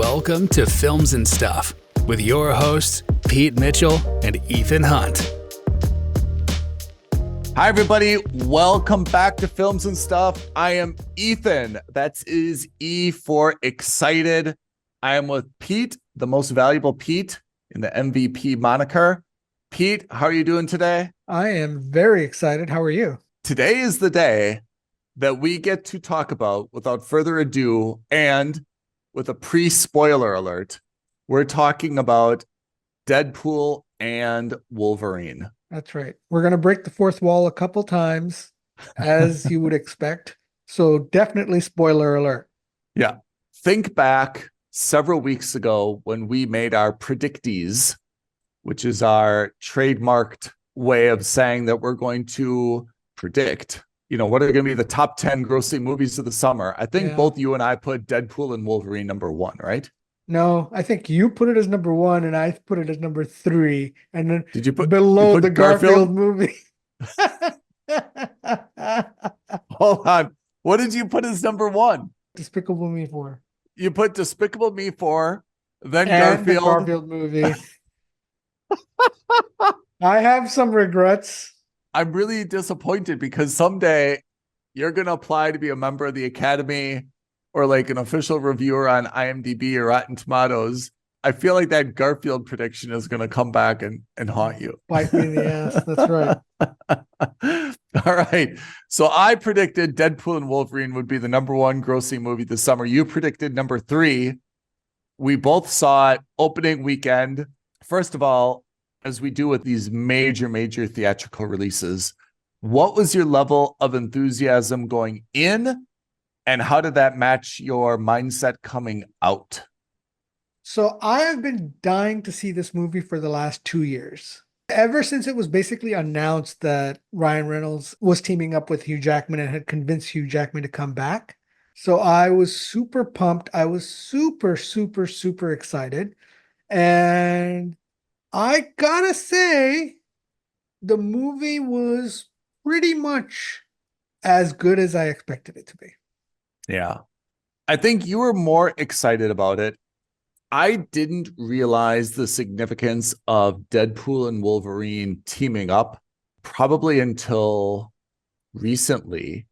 Welcome to Films and Stuff with your hosts, Pete Mitchell and Ethan Hunt. Hi, everybody. Welcome back to Films and Stuff. I am Ethan. That is E for excited. I am with Pete, the most valuable Pete in the MVP moniker. Pete, how are you doing today? I am very excited. How are you? Today is the day that we get to talk about, without further ado, and with a pre-spoiler alert, we're talking about Deadpool and Wolverine. That's right. We're going to break the fourth wall a couple times, as you would expect. So definitely spoiler alert. Yeah. Think back several weeks ago when we made our predictees, which is our trademarked way of saying that we're going to predict, what are going to be the top 10 grossing movies of the summer. I think both you and I put Deadpool and Wolverine number 1, right? No, I think you put it as number 1 and I put it as number 3. And then did you put below the Garfield movie? Hold on. What did you put as number 1? Despicable Me 4. You put Despicable Me 4, then and Garfield. The Garfield movie. I have some regrets. I'm really disappointed because someday you're going to apply to be a member of the Academy or like an official reviewer on IMDb or Rotten Tomatoes. I feel like that Garfield prediction is going to come back and haunt you. Bite me in the ass. That's right. All right. So I predicted Deadpool and Wolverine would be the number 1 grossing movie this summer. You predicted number 3. We both saw it opening weekend. First of all, as we do with these major theatrical releases, what was your level of enthusiasm going in, and how did that match your mindset coming out? So I have been dying to see this movie for the last 2 years. Ever since it was basically announced that Ryan Reynolds was teaming up with Hugh Jackman and had convinced Hugh Jackman to come back. So I was super pumped. I was super excited. And I gotta say, the movie was pretty much as good as I expected it to be. Yeah. I think you were more excited about it. I didn't realize the significance of Deadpool and Wolverine teaming up probably until recently.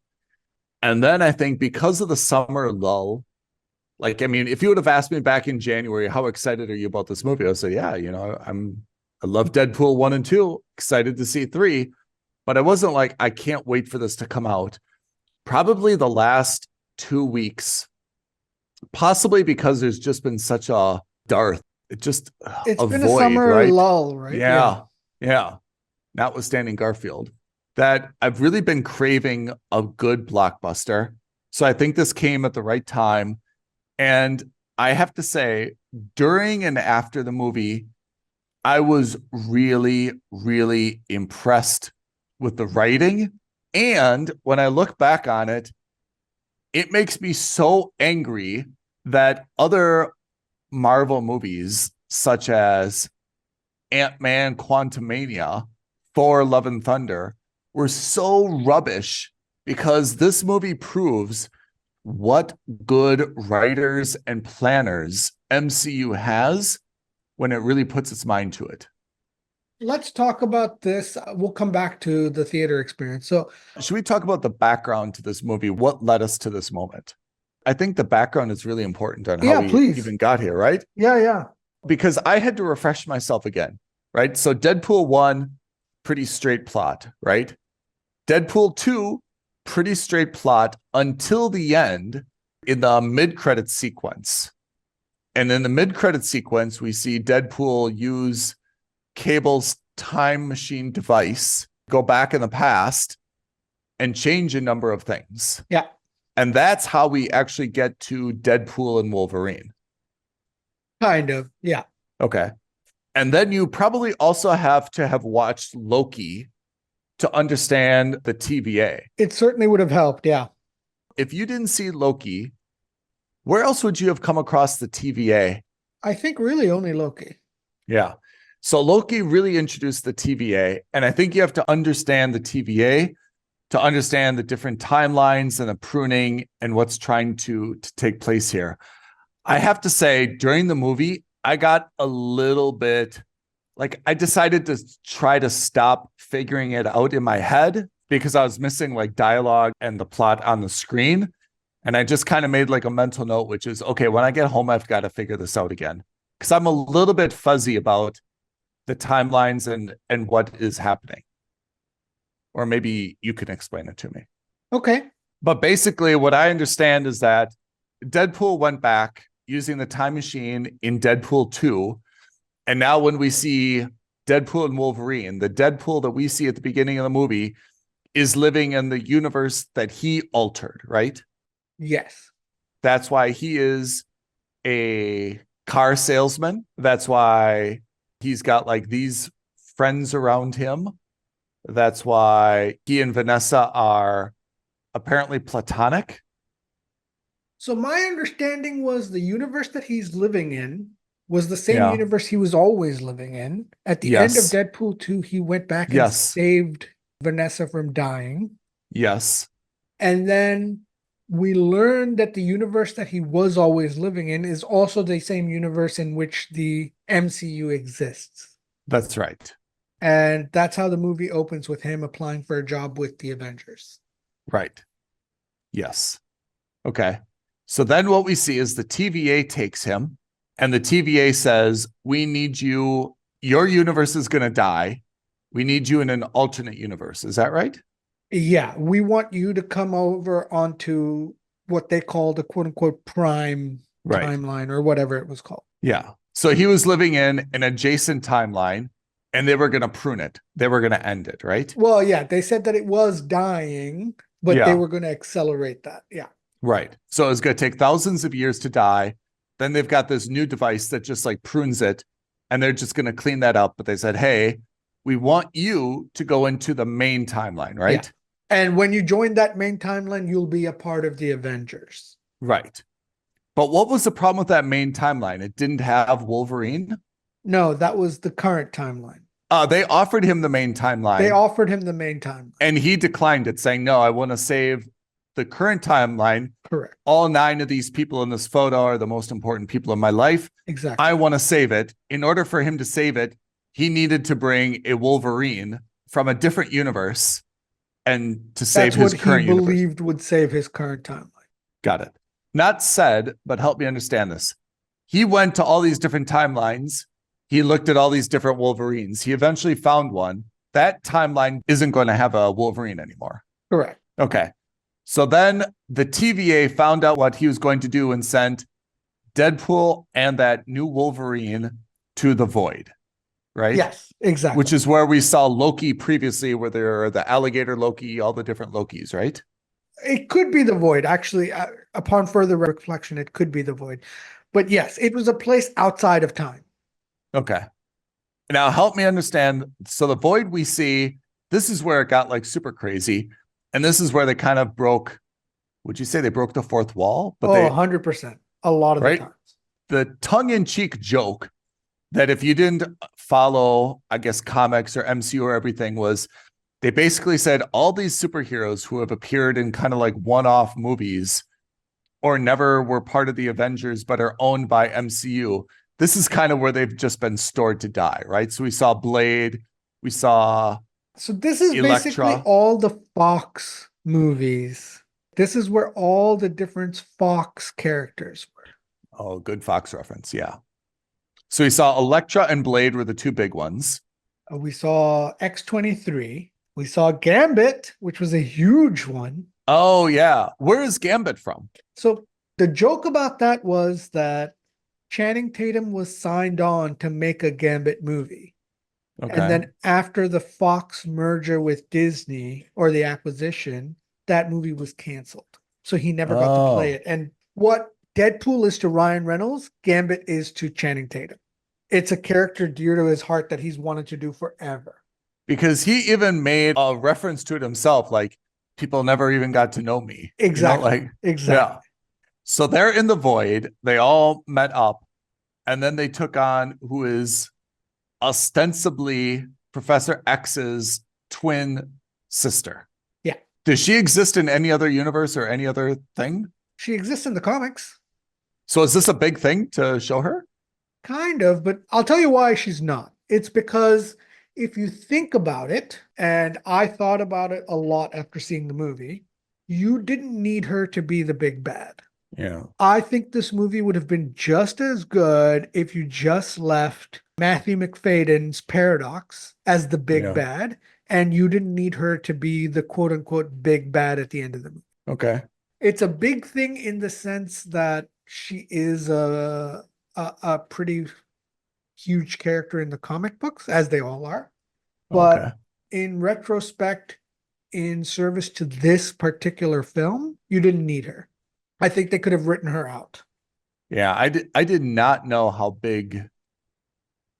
And then I think because of the summer lull, if you would have asked me back in January, how excited are you about this movie? I would say, yeah, I love Deadpool 1 and 2, excited to see 3, but I wasn't like, I can't wait for this to come out. Probably the last 2 weeks, possibly because there's just been such a dearth. It's been a summer lull, right? Yeah. Notwithstanding Garfield, that I've really been craving a good blockbuster. So I think this came at the right time. And I have to say, during and after the movie, I was really impressed with the writing. And when I look back on it, it makes me so angry that other Marvel movies, such as Ant-Man, Quantumania, Thor, Love and Thunder, were so rubbish, because this movie proves what good writers and planners MCU has when it really puts its mind to it. Let's talk about this. We'll come back to the theater experience. So, should we talk about the background to this movie? What led us to this moment? I think the background is really important on how we even got here, right? Yeah. Because I had to refresh myself again, right? So Deadpool 1, pretty straight plot, right? Deadpool 2, pretty straight plot until the end in the mid-credit sequence. And in the mid-credit sequence, we see Deadpool use Cable's time machine device, go back in the past and change a number of things. Yeah. And that's how we actually get to Deadpool and Wolverine. Kind of, yeah. Okay. And then you probably also have to have watched Loki to understand the TVA. It certainly would have helped, yeah. If you didn't see Loki, where else would you have come across the TVA? I think really only Loki. Yeah. So Loki really introduced the TVA, and I think you have to understand the TVA to understand the different timelines and the pruning and what's trying to take place here. I have to say, during the movie, I got a little bit like I decided to try to stop figuring it out in my head because I was missing like dialogue and the plot on the screen. And I just kind of made like a mental note, which is okay, when I get home, I've got to figure this out again. Because I'm a little bit fuzzy about the timelines and what is happening. Or maybe you can explain it to me. Okay. But basically, what I understand is that Deadpool went back using the time machine in Deadpool 2. And now when we see Deadpool and Wolverine, the Deadpool that we see at the beginning of the movie is living in the universe that he altered, right? Yes. That's why he is a car salesman. That's why he's got like these friends around him. That's why he and Vanessa are apparently platonic. So my understanding was the universe that he's living in was the same Yeah. universe he was always living in. At the end of Yes. Deadpool 2, he went back and Yes. saved Vanessa from dying. Yes. And then we learned that the universe that he was always living in is also the same universe in which the MCU exists. That's right. And that's how the movie opens, with him applying for a job with the Avengers. Right. Yes. Okay. So then what we see is the TVA takes him, and the TVA says, we need you. Your universe is going to die. We need you in an alternate universe. Is that right? Yeah, we want you to come over onto what they call the quote unquote prime timeline, or whatever it was called. Yeah. So he was living in an adjacent timeline, and they were going to prune it. They were going to end it, right? Well, yeah, they said that it was dying, but Yeah. they were going to accelerate that. Yeah. Right. So it's going to take thousands of years to die. Then they've got this new device that just like prunes it, and they're just going to clean that up. But they said, hey, we want you to go into the main timeline, right? Yeah. And when you join that main timeline, you'll be a part of the Avengers. Right. But what was the problem with that main timeline? It didn't have Wolverine? No, that was the current timeline. They offered him the main timeline. They offered him the main timeline. And he declined it, saying, no, I want to save the current timeline. Correct. All 9 of these people in this photo are the most important people in my life. Exactly. I want to save it. In order for him to save it, he needed to bring a Wolverine from a different universe and to save his current universe. That's what he believed would save his current timeline. Got it. Not said, but help me understand this. He went to all these different timelines. He looked at all these different Wolverines. He eventually found one. That timeline isn't going to have a Wolverine anymore. Correct. Okay. So then the TVA found out what he was going to do and sent Deadpool and that new Wolverine to the Void, right? Yes, exactly. Which is where we saw Loki previously, where there are the alligator Loki, all the different Lokis, right? It could be the Void. Actually, upon further reflection, it could be the Void. But yes, it was a place outside of time. Okay. Now help me understand. So the Void we see, this is where it got like super crazy. And this is where they kind of broke, would you say they broke the fourth wall? But 100%. A lot of the times. The tongue-in-cheek joke that if you didn't follow, I guess, comics or MCU or everything, was they basically said all these superheroes who have appeared in kind of like one-off movies or never were part of the Avengers but are owned by MCU, this is kind of where they've just been stored to die, right? So we saw Blade, we saw... So this is Elektra. Basically all the Fox movies. This is where all the different Fox characters were. Oh, good Fox reference. Yeah. So we saw Elektra and Blade were the 2 big ones. We saw X-23. We saw Gambit, which was a huge one. Oh, yeah. Where is Gambit from? So the joke about that was that Channing Tatum was signed on to make a Gambit movie. Okay. And then after the Fox merger with Disney, or the acquisition, that movie was canceled. So he never got to play it. And what Deadpool is to Ryan Reynolds, Gambit is to Channing Tatum. It's a character dear to his heart that he's wanted to do forever. Because he even made a reference to it himself, like, people never even got to know me. Exactly. You know, exactly. Yeah. So they're in the Void. They all met up. And then they took on who is ostensibly Professor X's twin sister. Yeah. Does she exist in any other universe or any other thing? She exists in the comics. So is this a big thing to show her? Kind of, but I'll tell you why she's not. It's because if you think about it, and I thought about it a lot after seeing the movie, you didn't need her to be the big bad. Yeah. I think this movie would have been just as good if you just left Matthew McFadden's paradox as the big bad, and you didn't need her to be the quote unquote big bad at the end of the movie. Okay. It's a big thing in the sense that she is a pretty huge character in the comic books, as they all are. But in retrospect, in service to this particular film, you didn't need her. I think they could have written her out. Yeah, I did not know how big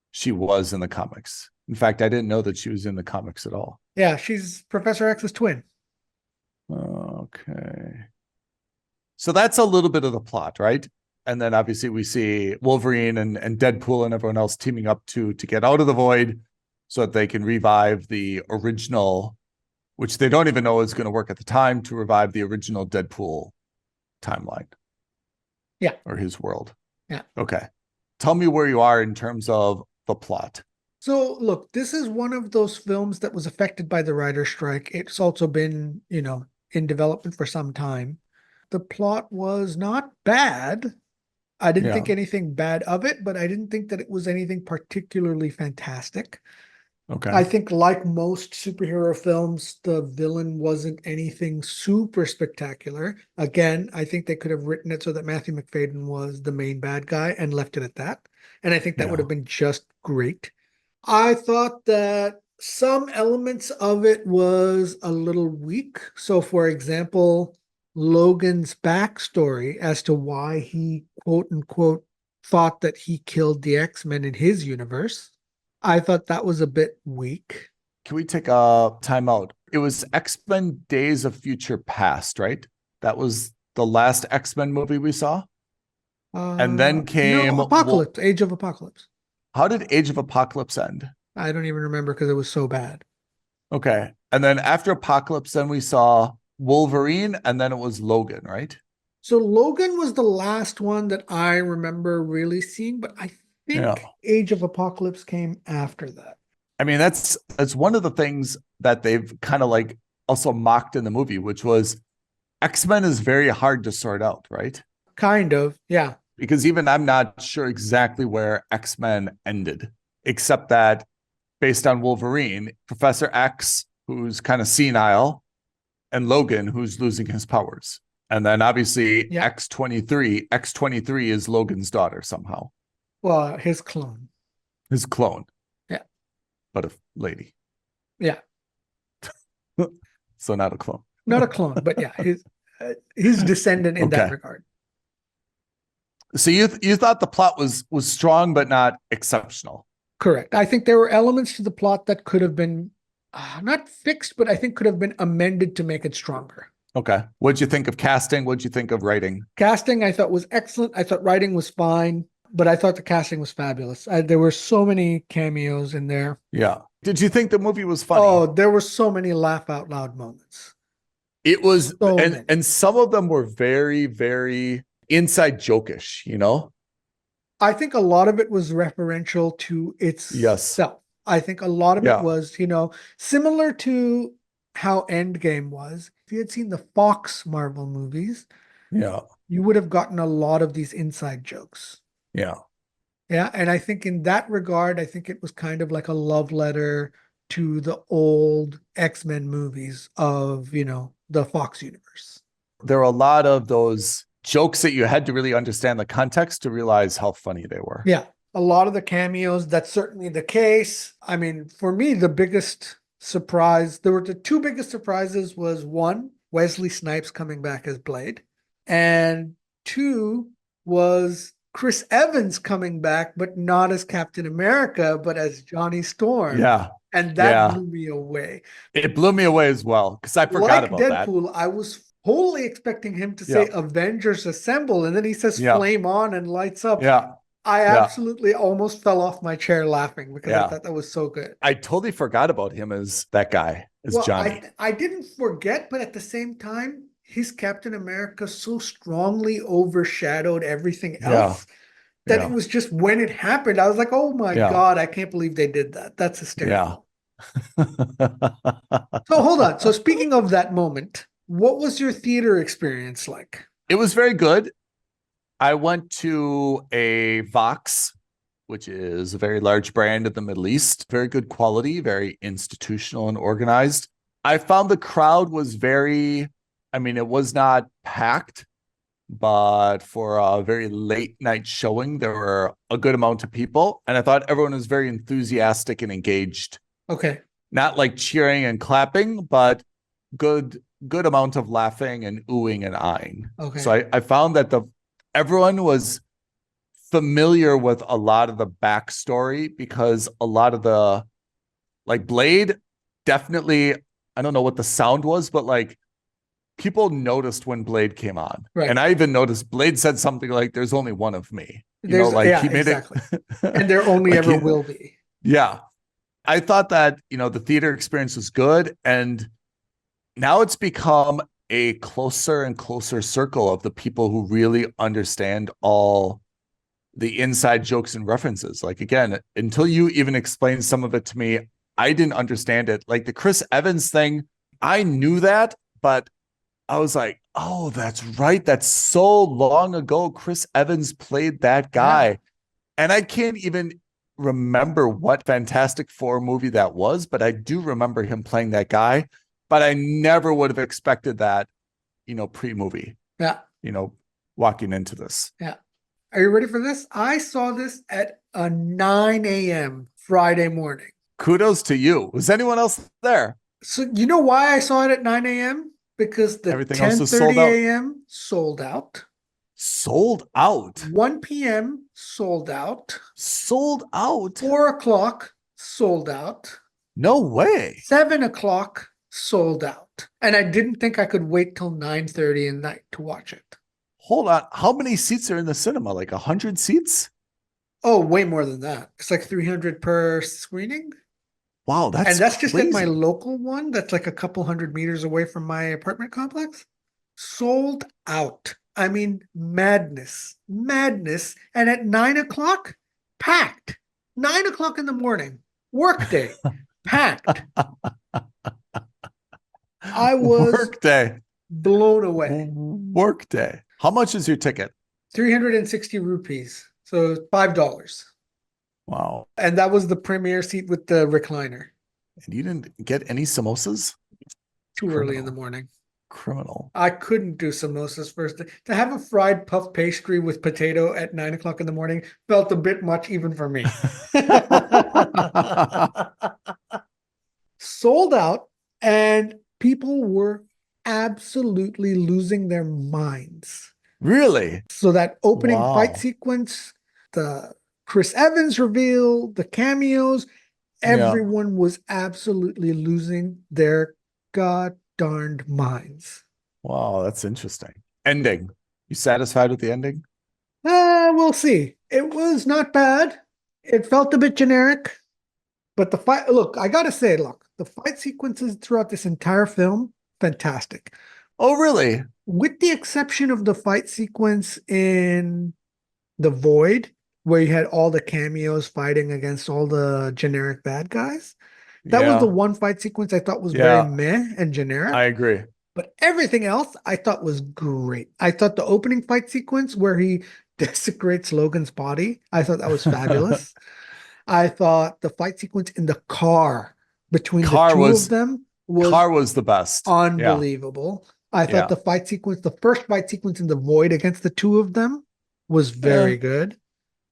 she was in the comics. In fact, I didn't know that she was in the comics at all. Yeah, she's Professor X's twin. Okay. So that's a little bit of the plot, right? And then obviously we see Wolverine and Deadpool and everyone else teaming up to get out of the void so that they can revive the original, which they don't even know is going to work at the time, to revive the original Deadpool timeline. Yeah. Or his world. Yeah. Okay. Tell me where you are in terms of the plot. So look, this is one of those films that was affected by the writer's strike. It's also been, in development for some time. The plot was not bad. I didn't think anything bad of it, but I didn't think that it was anything particularly fantastic. Okay. I think like most superhero films, the villain wasn't anything super spectacular. Again, I think they could have written it so that Matthew McFadden was the main bad guy and left it at that. And I think that would have been just great. I thought that some elements of it was a little weak. So for example, Logan's backstory as to why he quote unquote thought that he killed the X-Men in his universe, I thought that was a bit weak. Can we take a timeout? It was X-Men Days of Future Past, right? That was the last X-Men movie we saw. And then came Apocalypse, Age of Apocalypse. How did Age of Apocalypse end? I don't even remember because it was so bad. Okay. And then after Apocalypse, then we saw Wolverine, and then it was Logan, right? So Logan was the last one that I remember really seeing, but I think Age of Apocalypse came after that. I mean, that's one of the things that they've kind of like also mocked in the movie, which was X-Men is very hard to sort out, right? Kind of, yeah. Because even I'm not sure exactly where X-Men ended, except that based on Wolverine, Professor X, who's kind of senile, and Logan, who's losing his powers. And then obviously X-23 is Logan's daughter somehow. Well, his clone. His clone. Yeah. But a lady. Yeah. So not a clone. Not a clone, but yeah, his descendant in that regard. So you thought the plot was strong, but not exceptional. Correct. I think there were elements to the plot that could have been not fixed, but I think could have been amended to make it stronger. Okay. What'd you think of casting? What'd you think of writing? Casting, I thought was excellent. I thought writing was fine, but I thought the casting was fabulous. There were so many cameos in there. Yeah. Did you think the movie was funny? Oh, there were so many laugh out loud moments. It was, and some of them were very, very inside jokish, I think a lot of it was referential to itself. I think a lot of it was, similar to how Endgame was. If you had seen the Fox Marvel movies, you would have gotten a lot of these inside jokes. Yeah. Yeah. And I think in that regard, I think it was kind of like a love letter to the old X-Men movies of, the Fox universe. There were a lot of those jokes that you had to really understand the context to realize how funny they were. Yeah. A lot of the cameos, that's certainly the case. I mean, for me, the biggest surprise, there were the two biggest surprises was one, Wesley Snipes coming back as Blade. And two was Chris Evans coming back, but not as Captain America, but as Johnny Storm. Yeah. And that blew me away. It blew me away as well, because I forgot about Deadpool, that. Deadpool, I was wholly expecting him to say Avengers Assemble, and then he says flame on and lights up. Yeah. I absolutely almost fell off my chair laughing because I thought that was so good. I totally forgot about him as that guy, as Johnny. I didn't forget, but at the same time, his Captain America so strongly overshadowed everything Yeah. else that it Yeah. was just when it happened, I was like, oh my Yeah. God, I can't believe they did that. That's hysterical. Yeah. So hold on. So speaking of that moment, what was your theater experience like? It was very good. I went to a Vox, which is a very large brand in the Middle East. Very good quality, very institutional and organized. I found the crowd was it was not packed, but for a very late night showing, there were a good amount of people. And I thought everyone was very enthusiastic and engaged. Okay. Not like cheering and clapping, but good amount of laughing and oohing and eyeing. Okay. So I found that everyone was familiar with a lot of the backstory, because a lot of the, like, Blade, definitely, I don't know what the sound was, but like people noticed when Blade came on. Right. And I even noticed Blade said something like, "There's only one of me." He made exactly. it. And there only like ever will be. Yeah. I thought that, the theater experience was good. And now it's become a closer and closer circle of the people who really understand all the inside jokes and references. Like, again, until you even explained some of it to me, I didn't understand it. Like the Chris Evans thing, I knew that, but I was like, oh, that's right. That's so long ago. Chris Evans played that guy. Yeah. And I can't even remember what Fantastic Four movie that was, but I do remember him playing that guy. But I never would have expected that, pre-movie. Yeah. Walking into this. Yeah. Are you ready for this? I saw this at a 9 a.m. Friday morning. Kudos to you. Was anyone else there? So you know why I saw it at 9 a.m.? Because the Everything else was 10:30 sold out. a.m. sold out. Sold out. 1 p.m. sold out. Sold out. 4 o'clock sold out. No way. 7 o'clock sold out. And I didn't think I could wait till 9:30 at night to watch it. Hold on. How many seats are in the cinema? Like 100 seats? Oh, way more than that. It's like 300 per screening. Wow, that's just at my crazy. local one that's like a couple hundred meters away from my apartment complex. Sold out. I mean, madness. And at 9 o'clock, packed. 9 o'clock in the morning, workday, packed. I was Workday. blown away. Workday. How much is your ticket? 360 rupees. So $5. Wow. And that was the premier seat with the recliner. And you didn't get any samosas? Too early in the morning. Criminal. I couldn't do samosas first. To have a fried puff pastry with potato at 9 o'clock in the morning felt a bit much even for me. Sold out, and people were absolutely losing their minds. Really? So that opening Wow. fight sequence, the Chris Evans reveal, the cameos, everyone was absolutely losing their god darned minds. Wow, that's interesting. Ending. You satisfied with the ending? We'll see. It was not bad. It felt a bit generic, but the fight, look, I gotta say, the fight sequences throughout this entire film, fantastic. Oh, really? With the exception of the fight sequence in The Void, where you had all the cameos fighting against all the generic bad guys. That was the one fight sequence I thought was very meh and generic. I agree. But everything else I thought was great. I thought the opening fight sequence where he desecrates Logan's body, I thought that was fabulous. I thought the fight sequence in the car between the two of them was the best. Unbelievable. I thought the first fight sequence in The Void against the two of them was very good.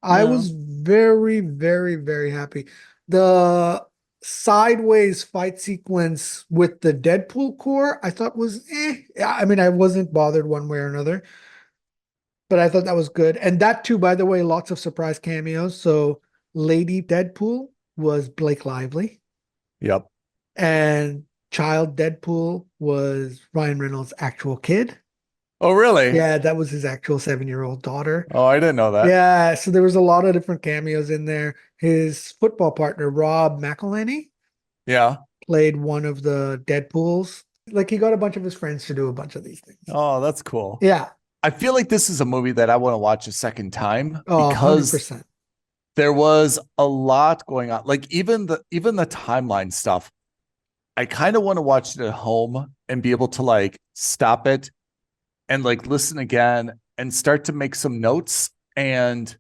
I was very, very, very happy. The sideways fight sequence with the Deadpool core, I thought was I mean, I wasn't bothered one way or another, but I thought that was good. And that too, by the way, lots of surprise cameos. So Lady Deadpool was Blake Lively. Yep. And Child Deadpool was Ryan Reynolds' actual kid. Oh, really? Yeah, that was his actual 7-year-old daughter. Oh, I didn't know that. Yeah, so there was a lot of different cameos in there. His football partner, Rob McElhenney, played one of the Deadpools. Like he got a bunch of his friends to do a bunch of these things. Oh, that's cool. Yeah. I feel like this is a movie that I want to watch a second time Oh, because 100%. there was a lot going on. Like even the timeline stuff. I kind of want to watch it at home and be able to like stop it and like listen again and start to make some notes and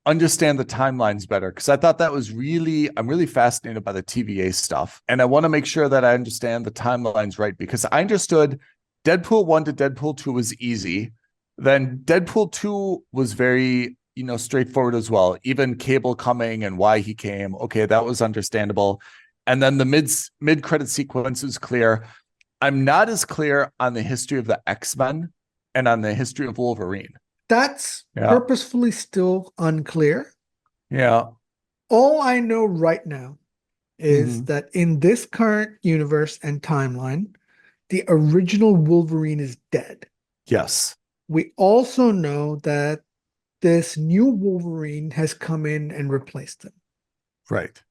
understand the timelines better. Cause I thought that was I'm really fascinated by the TVA stuff. And I want to make sure that I understand the timelines right, because I understood Deadpool 1 to Deadpool 2 was easy. Then Deadpool 2 was very, straightforward as well. Even Cable coming and why he came. Okay, that was understandable. And then the mid credit sequence is clear. I'm not as clear on the history of the X-Men and on the history of Wolverine. That's purposefully still unclear. Yeah. All I know right now is that in this current universe and timeline, the original Wolverine is dead. Yes. We also know that this new Wolverine has come in and replaced him. Right.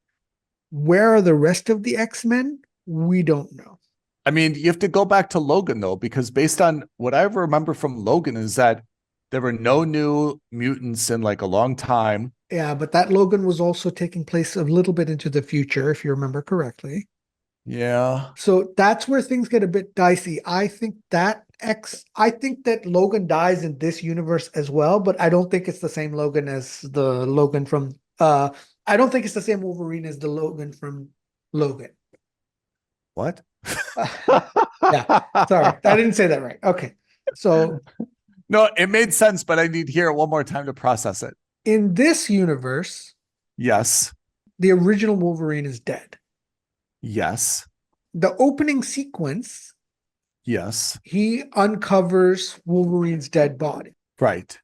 Where are the rest of the X-Men? We don't know. I mean, you have to go back to Logan, though, because based on what I remember from Logan is that there were no new mutants in like a long time. Yeah, but that Logan was also taking place a little bit into the future, if you remember correctly. Yeah. So that's where things get a bit dicey. I think that Logan dies in this universe as well, but I don't think it's the same Logan as the Logan from I don't think it's the same Wolverine as the Logan from Logan. What? Yeah, sorry. I didn't say that right. Okay. So no, it made sense, but I need to hear it one more time to process it. In this universe, yes, the original Wolverine is dead. Yes. The opening sequence, yes, he uncovers Wolverine's dead body. Right.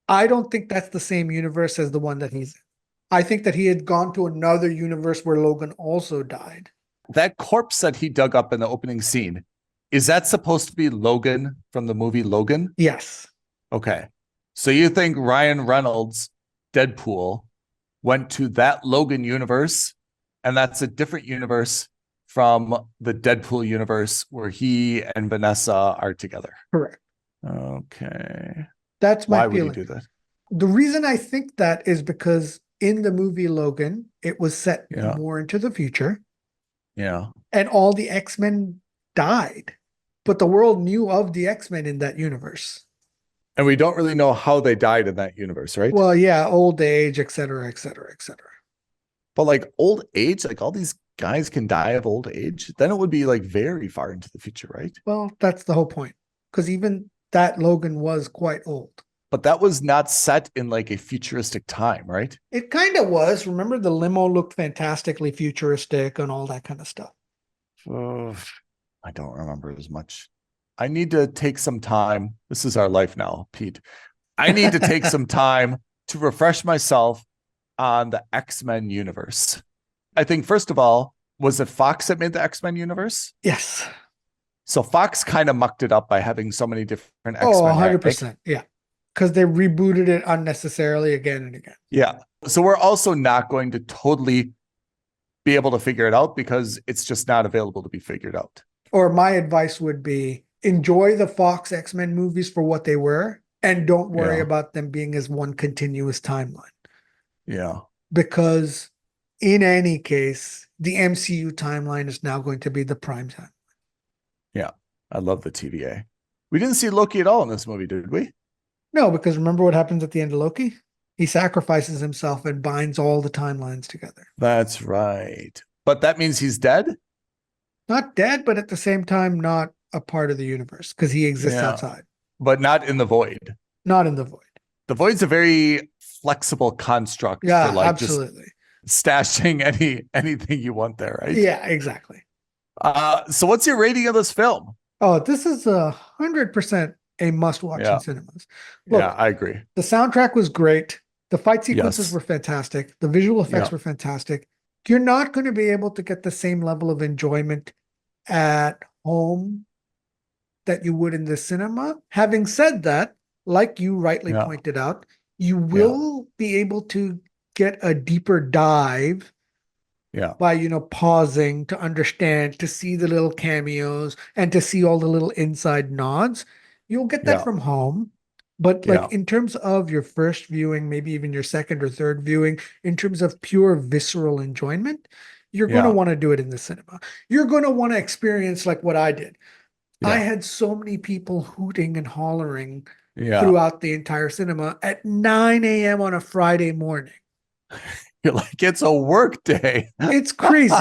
I don't think that's the same universe as the one that he's in. I think that he had gone to another universe where Logan also died. That corpse that he dug up in the opening scene, is that supposed to be Logan from the movie Logan? Yes. Okay. So you think Ryan Reynolds, Deadpool, went to that Logan universe, and that's a different universe from the Deadpool universe where he and Vanessa are together? Correct. Okay. That's my feeling. Why would he do that? The reason I think that is because in the movie Logan, it was set more into the future. Yeah. And all the X-Men died. But the world knew of the X-Men in that universe. And we don't really know how they died in that universe, right? Well, yeah, old age, et cetera, et cetera, et cetera. But like old age, like all these guys can die of old age, then it would be like very far into the future, right? Well, that's the whole point. Because even that Logan was quite old. But that was not set in like a futuristic time, right? It kind of was. Remember, the limo looked fantastically futuristic and all that kind of stuff. I don't remember as much. I need to take some time. This is our life now, Pete. I need to take some time to refresh myself on the X-Men universe. I think, first of all, was it Fox that made the X-Men universe? Yes. So Fox kind of mucked it up by having so many different X-Men. Oh, 100%. Right? Yeah. Because they rebooted it unnecessarily again and again. Yeah. So we're also not going to totally be able to figure it out because it's just not available to be figured out. Or my advice would be enjoy the Fox X-Men movies for what they were and don't worry about them being as one continuous timeline. Yeah. Because in any case, the MCU timeline is now going to be the prime time. Yeah. I love the TVA. We didn't see Loki at all in this movie, did we? No, because remember what happens at the end of Loki? He sacrifices himself and binds all the timelines together. That's right. But that means he's dead? Not dead, but at the same time, not a part of the universe because he exists outside. But not in the void. Not in the void. The void's a very flexible construct for like absolutely. Just stashing anything you want there, right? Yeah, exactly. So what's your rating of this film? Oh, this is 100% a must-watch in cinemas. Look, I agree. The soundtrack was great. The fight sequences were fantastic. The visual effects were fantastic. You're not going to be able to get the same level of enjoyment at home that you would in the cinema. Having said that, like you rightly pointed out, you will be able to get a deeper dive Yeah. by, pausing to understand, to see the little cameos and to see all the little inside nods. You'll get that Yeah. from home. But like Yeah. in terms of your first viewing, maybe even your second or third viewing, in terms of pure visceral enjoyment, you're going to Yeah. want to do it in the cinema. You're going to want to experience like what I did. I Yeah. had so many people hooting and hollering Yeah. throughout the entire cinema at 9 a.m. on a Friday morning. You're like, it's a work day. It's crazy.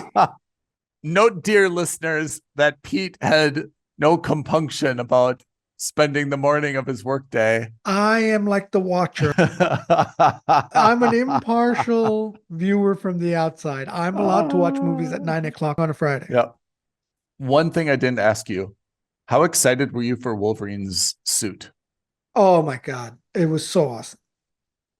Note, dear listeners, that Pete had no compunction about spending the morning of his workday. I am like the watcher. I'm an impartial viewer from the outside. I'm allowed to watch movies at 9 o'clock on a Friday. Yeah. One thing I didn't ask you, how excited were you for Wolverine's suit? Oh my God. It was so awesome.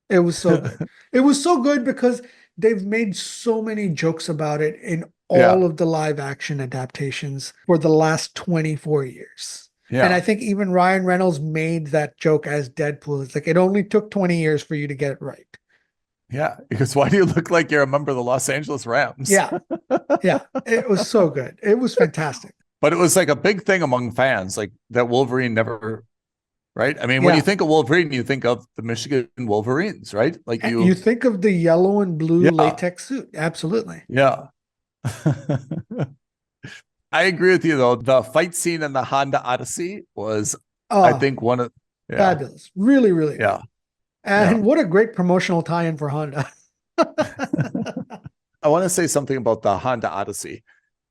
It was so good. It was so good because they've made so many jokes about it in all Yeah. of the live action adaptations for the last 24 years. And I Yeah. think even Ryan Reynolds made that joke as Deadpool. It's like it only took 20 years for you to get it right. Yeah. Because why do you look like you're a member of the Los Angeles Rams? Yeah. Yeah. It was so good. It was fantastic. But it was like a big thing among fans, like that Wolverine never, right? I mean, when Yeah. you think of Wolverine, you think of the Michigan Wolverines, right? Like And you think of the yellow and blue Yeah. latex suit. Absolutely. Yeah. I agree with you though. The fight scene in the Honda Odyssey was, I Oh, think, one of fabulous. Really, really good. yeah. And what a great promotional tie-in for Honda. I want to say something about the Honda Odyssey.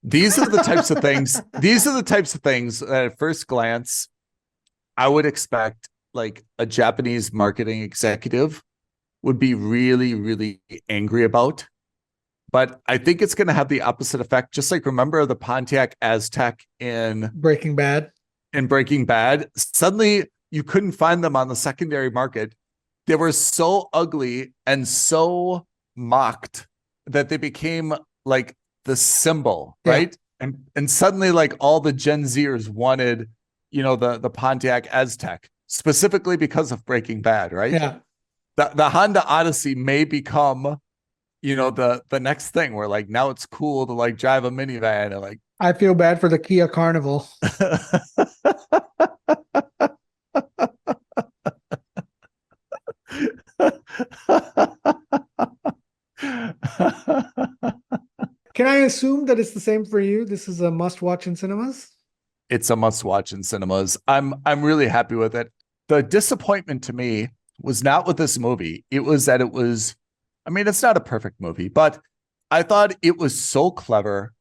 These are the types of things, that at first glance, I would expect like a Japanese marketing executive would be really, really angry about. But I think it's going to have the opposite effect. Just like remember the Pontiac Aztec in Breaking Bad. Breaking Bad. Suddenly you couldn't find them on the secondary market. They were so ugly and so mocked that they became like the symbol, right? And suddenly like all the Gen Zers wanted, the Pontiac Aztec specifically because of Breaking Bad, right? Yeah. The Honda Odyssey may become, the next thing where like now it's cool to like drive a minivan and like I feel bad for the Kia Carnival. Can I assume that it's the same for you? This is a must-watch in cinemas? It's a must-watch in cinemas. I'm really happy with it. The disappointment to me was not with this movie. It was that it's not a perfect movie, but I thought it was so clever.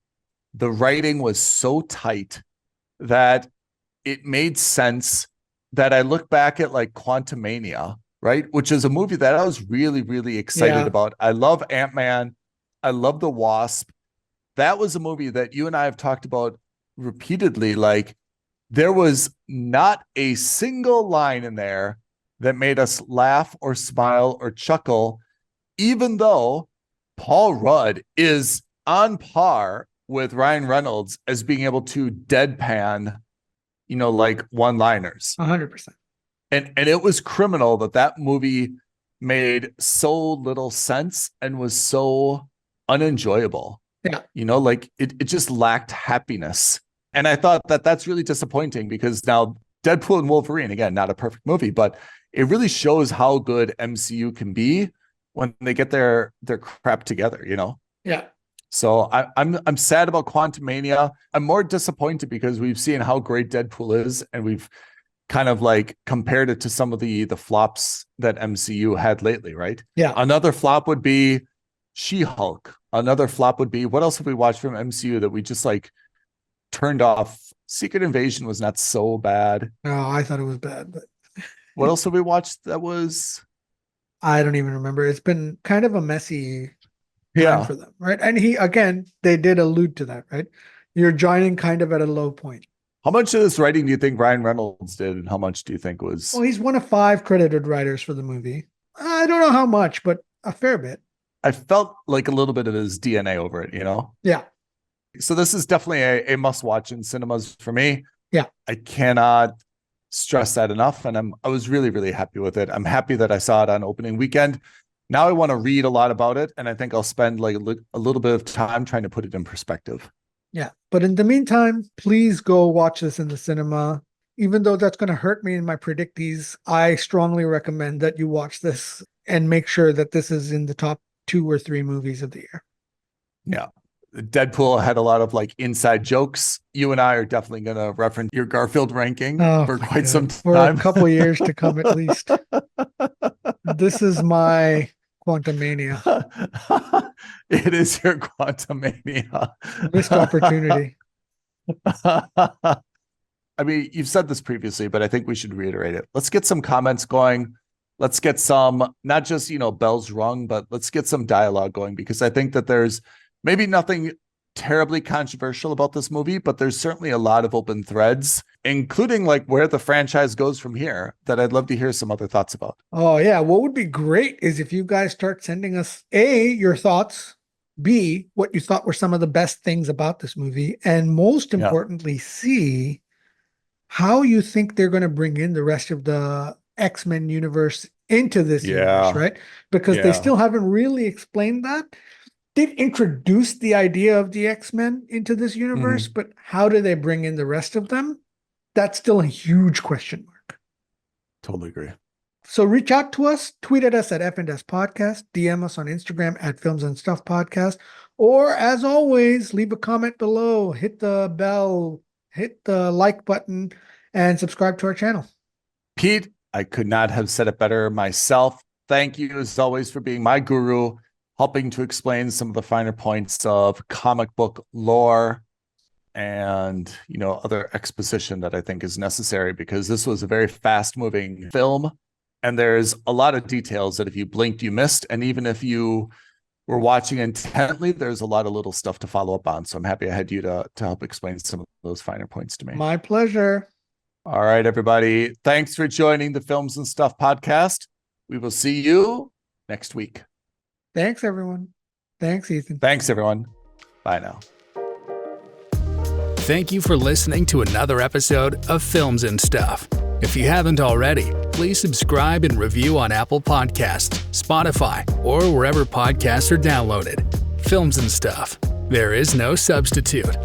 The writing was so tight that it made sense, that I look back at like Quantumania, right? Which is a movie that I was really, really excited about. I love Ant-Man. I love The Wasp. That was a movie that you and I have talked about repeatedly. Like there was not a single line in there that made us laugh or smile or chuckle, even though Paul Rudd is on par with Ryan Reynolds as being able to deadpan, like one-liners. 100%. And it was criminal that movie made so little sense and was so unenjoyable. Yeah. Like it just lacked happiness. And I thought that's really disappointing because now Deadpool and Wolverine, again, not a perfect movie, but it really shows how good MCU can be when they get their crap together, Yeah. So I'm sad about Quantumania. I'm more disappointed because we've seen how great Deadpool is, and we've kind of like compared it to some of the flops that MCU had lately, right? Yeah. Another flop would be She-Hulk. Another flop would be, what else have we watched from MCU that we just like turned off? Secret Invasion was not so bad. No, I thought it was bad, but What else have we watched that was? I don't even remember. It's been kind of a messy time for them, right? And they did allude to that, right? You're joining kind of at a low point. How much of this writing do you think Ryan Reynolds did, and how much do you think was? Well, he's one of 5 credited writers for the movie. I don't know how much, but a fair bit. I felt like a little bit of his DNA over it, Yeah. So this is definitely a must-watch in cinemas for me. Yeah. I cannot stress that enough, and I was really, really happy with it. I'm happy that I saw it on opening weekend. Now I want to read a lot about it, and I think I'll spend like a little bit of time trying to put it in perspective. Yeah. But in the meantime, please go watch this in the cinema. Even though that's going to hurt me in my predictees, I strongly recommend that you watch this and make sure that this is in the top 2 or 3 movies of the year. Yeah. Deadpool had a lot of like inside jokes. You and I are definitely going to reference your Garfield ranking for quite some time. For a couple of years to come at least. This is my Quantumania. It is your Quantumania. Missed opportunity. I mean, you've said this previously, but I think we should reiterate it. Let's get some comments going. Let's get some, not just, bells rung, but let's get some dialogue going, because I think that there's maybe nothing terribly controversial about this movie, but there's certainly a lot of open threads, including like where the franchise goes from here, that I'd love to hear some other thoughts about. Oh, yeah. What would be great is if you guys start sending us A, your thoughts, B, what you thought were some of the best things about this movie, and most importantly, C, how you think they're going to bring in the rest of the X-Men universe into this universe, right? Because they still haven't really explained that. They've introduced the idea of the X-Men into this universe, but how do they bring in the rest of them? That's still a huge question mark. Totally agree. So reach out to us, tweet at us at F&S Podcast, DM us on Instagram at Films and Stuff Podcast, or as always, leave a comment below, hit the bell, hit the like button, and subscribe to our channel. Pete, I could not have said it better myself. Thank you, as always, for being my guru, helping to explain some of the finer points of comic book lore and, other exposition that I think is necessary, because this was a very fast-moving film, and there's a lot of details that if you blinked, you missed. And even if you were watching intently, there's a lot of little stuff to follow up on. So I'm happy I had you to help explain some of those finer points to me. My pleasure. All right, everybody. Thanks for joining the Films and Stuff podcast. We will see you next week. Thanks, everyone. Thanks, Ethan. Thanks, everyone. Bye now. Thank you for listening to another episode of Films and Stuff. If you haven't already, please subscribe and review on Apple Podcasts, Spotify, or wherever podcasts are downloaded. Films and Stuff. There is no substitute.